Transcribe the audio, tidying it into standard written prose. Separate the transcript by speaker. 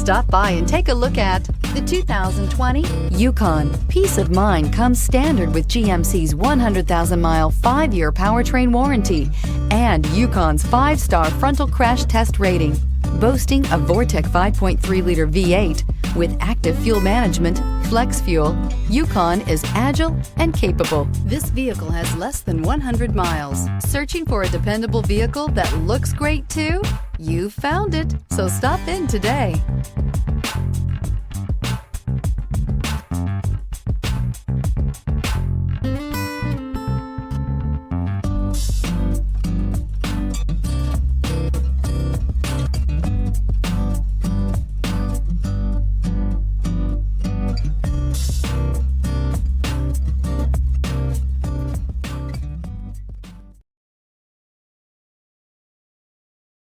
Speaker 1: Stop by and take a look at the 2020 Yukon. Peace of mind comes standard with GMC's 100,000-mile, 5-year powertrain warranty and Yukon's 5-star frontal crash test rating. Boasting a Vortec 5.3-liter V8 with active fuel management, flex fuel, Yukon is agile and capable. This vehicle has less than 100 miles. Searching for a dependable vehicle that looks great too? You found it, so stop in today.